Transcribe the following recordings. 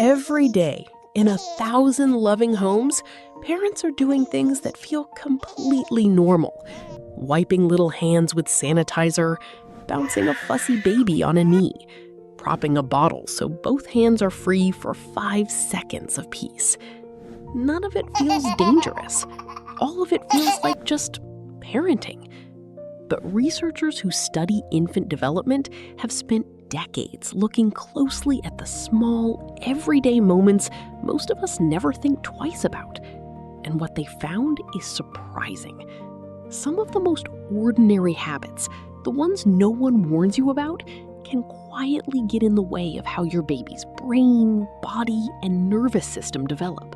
Every day, in 1,000 loving homes, parents are doing things that feel completely normal. Wiping little hands with sanitizer, bouncing a fussy baby on a knee, propping a bottle so both hands are free for 5 seconds of peace. None of it feels dangerous. All of it feels like just parenting. But researchers who study infant development have spent decades looking closely at the small, everyday moments most of us never think twice about. And what they found is surprising. Some of the most ordinary habits, the ones no one warns you about, can quietly get in the way of how your baby's brain, body, and nervous system develop.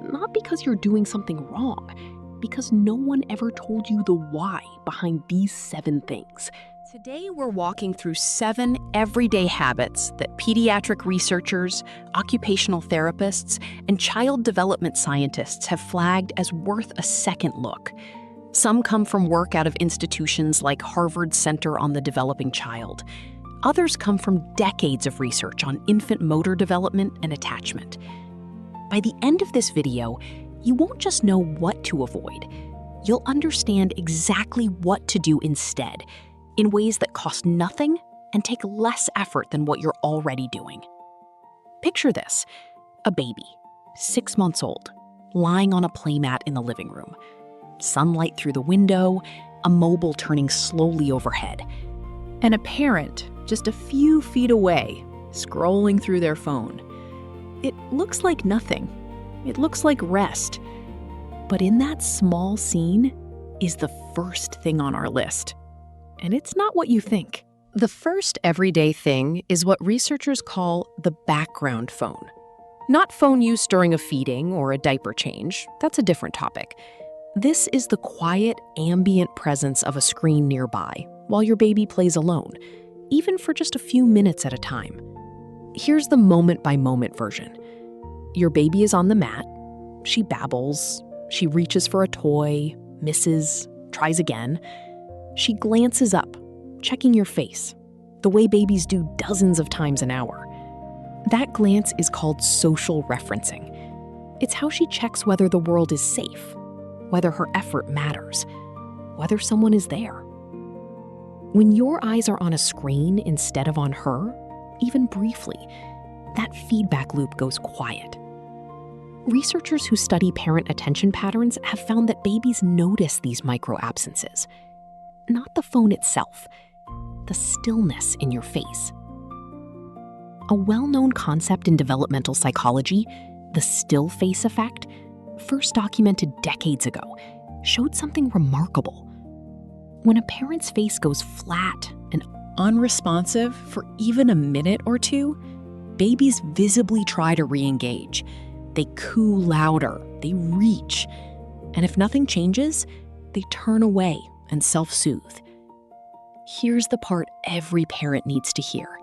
Not because you're doing something wrong, because no one ever told you the why behind these 7 things. Today, we're walking through 7 everyday habits that pediatric researchers, occupational therapists, and child development scientists have flagged as worth a second look. Some come from work out of institutions like Harvard's Center on the Developing Child. Others come from decades of research on infant motor development and attachment. By the end of this video, you won't just know what to avoid. You'll understand exactly what to do instead, in ways that cost nothing and take less effort than what you're already doing. Picture this: a baby, 6 months old, lying on a playmat in the living room. Sunlight through the window, a mobile turning slowly overhead. And a parent just a few feet away, scrolling through their phone. It looks like nothing. It looks like rest. But in that small scene is the first thing on our list. And it's not what you think. The first everyday thing is what researchers call the background phone. Not phone use during a feeding or a diaper change. That's a different topic. This is the quiet, ambient presence of a screen nearby while your baby plays alone, even for just a few minutes at a time. Here's the moment-by-moment version. Your baby is on the mat. She babbles. She reaches for a toy, misses, tries again. She glances up, checking your face, the way babies do dozens of times an hour. That glance is called social referencing. It's how she checks whether the world is safe, whether her effort matters, whether someone is there. When your eyes are on a screen instead of on her, even briefly, that feedback loop goes quiet. Researchers who study parent attention patterns have found that babies notice these micro-absences. Not the phone itself, the stillness in your face. A well-known concept in developmental psychology, the still face effect, first documented decades ago, showed something remarkable. When a parent's face goes flat and unresponsive for even a minute or two, babies visibly try to re-engage. They coo louder, they reach, and if nothing changes, they turn away and self-soothe. Here's the part every parent needs to hear.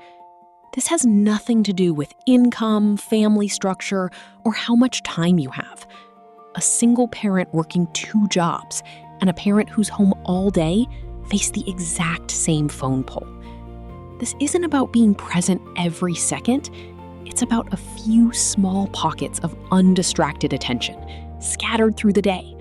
This has nothing to do with income, family structure, or how much time you have. A single parent working 2 jobs and a parent who's home all day face the exact same phone pull. This isn't about being present every second. It's about a few small pockets of undistracted attention, scattered through the day.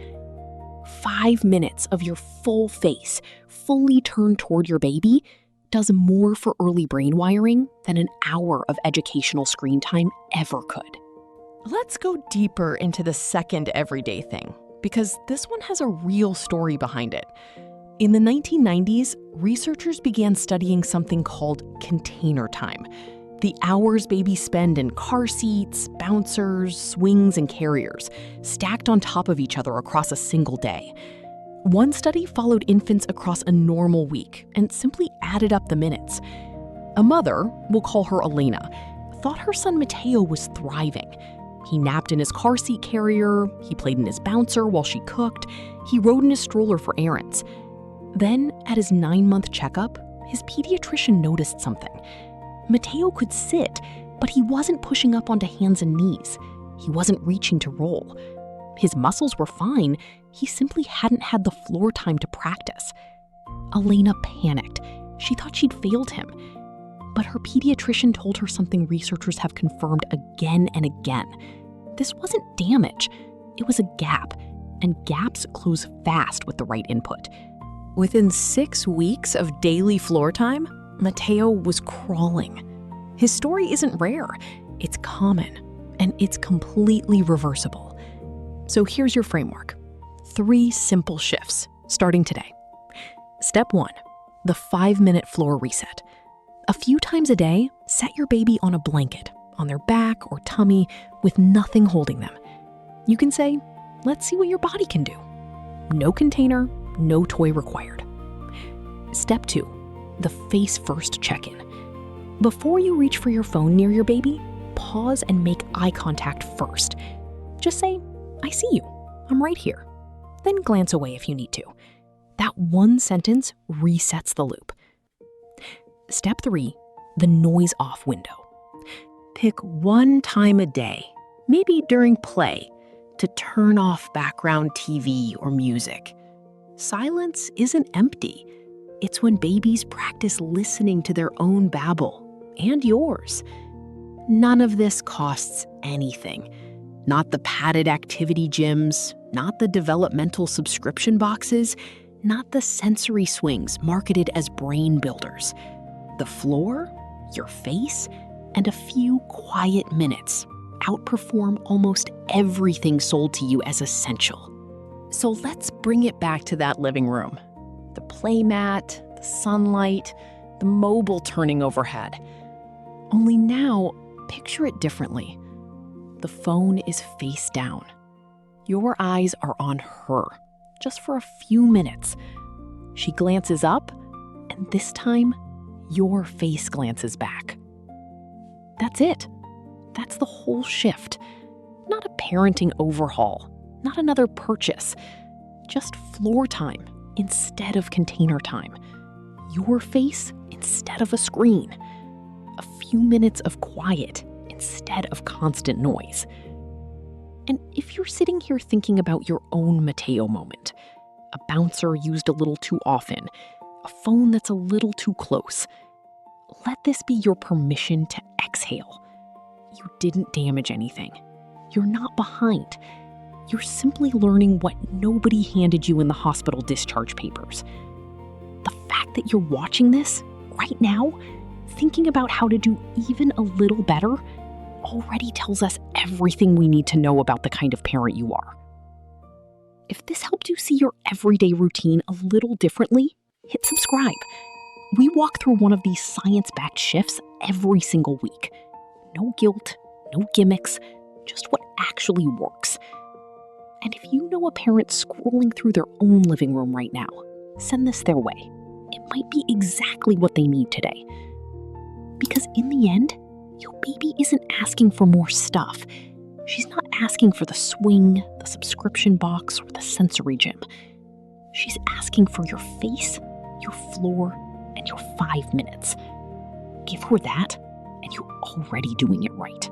5 minutes of your full face, fully turned toward your baby, does more for early brain wiring than an hour of educational screen time ever could. Let's go deeper into the second everyday thing, because this one has a real story behind it. In the 1990s, researchers began studying something called container time, the hours babies spend in car seats, bouncers, swings, and carriers, stacked on top of each other across a single day. One study followed infants across a normal week and simply added up the minutes. A mother, we'll call her Elena, thought her son Mateo was thriving. He napped in his car seat carrier, he played in his bouncer while she cooked, he rode in his stroller for errands. Then, at his 9-month checkup, his pediatrician noticed something. Mateo could sit, but he wasn't pushing up onto hands and knees. He wasn't reaching to roll. His muscles were fine, he simply hadn't had the floor time to practice. Elena panicked. She thought she'd failed him. But her pediatrician told her something researchers have confirmed again and again. This wasn't damage, it was a gap, and gaps close fast with the right input. Within 6 weeks of daily floor time, Mateo was crawling. His story isn't rare, it's common, and it's completely reversible. So here's your framework. 3 simple shifts, starting today. Step 1, the 5-minute floor reset. A few times a day, set your baby on a blanket, on their back or tummy, with nothing holding them. You can say, let's see what your body can do. No container, no toy required. Step 2, the face-first check-in. Before you reach for your phone near your baby, pause and make eye contact first. Just say, I see you, I'm right here. Then glance away if you need to. That one sentence resets the loop. Step 3, the noise off window. Pick one time a day, maybe during play, to turn off background TV or music. Silence isn't empty. It's when babies practice listening to their own babble, and yours. None of this costs anything. Not the padded activity gyms, not the developmental subscription boxes, not the sensory swings marketed as brain builders. The floor, your face, and a few quiet minutes outperform almost everything sold to you as essential. So let's bring it back to that living room. The playmat, the sunlight, the mobile turning overhead. Only now, picture it differently. The phone is face down. Your eyes are on her, just for a few minutes. She glances up, and this time, your face glances back. That's it. That's the whole shift. Not a parenting overhaul, not another purchase. Just floor time instead of container time. Your face instead of a screen. A few minutes of quiet instead of constant noise. And if you're sitting here thinking about your own Mateo moment, a bouncer used a little too often, a phone that's a little too close, let this be your permission to exhale. You didn't damage anything. You're not behind. You're simply learning what nobody handed you in the hospital discharge papers. The fact that you're watching this right now, thinking about how to do even a little better, already tells us everything we need to know about the kind of parent you are. If this helped you see your everyday routine a little differently, hit subscribe. We walk through one of these science-backed shifts every single week. No guilt, no gimmicks, just what actually works. And if you know a parent scrolling through their own living room right now, send this their way. It might be exactly what they need today. Because in the end, your baby isn't asking for more stuff. She's not asking for the swing, the subscription box, or the sensory gym. She's asking for your face, your floor, and your 5 minutes. Give her that, and you're already doing it right.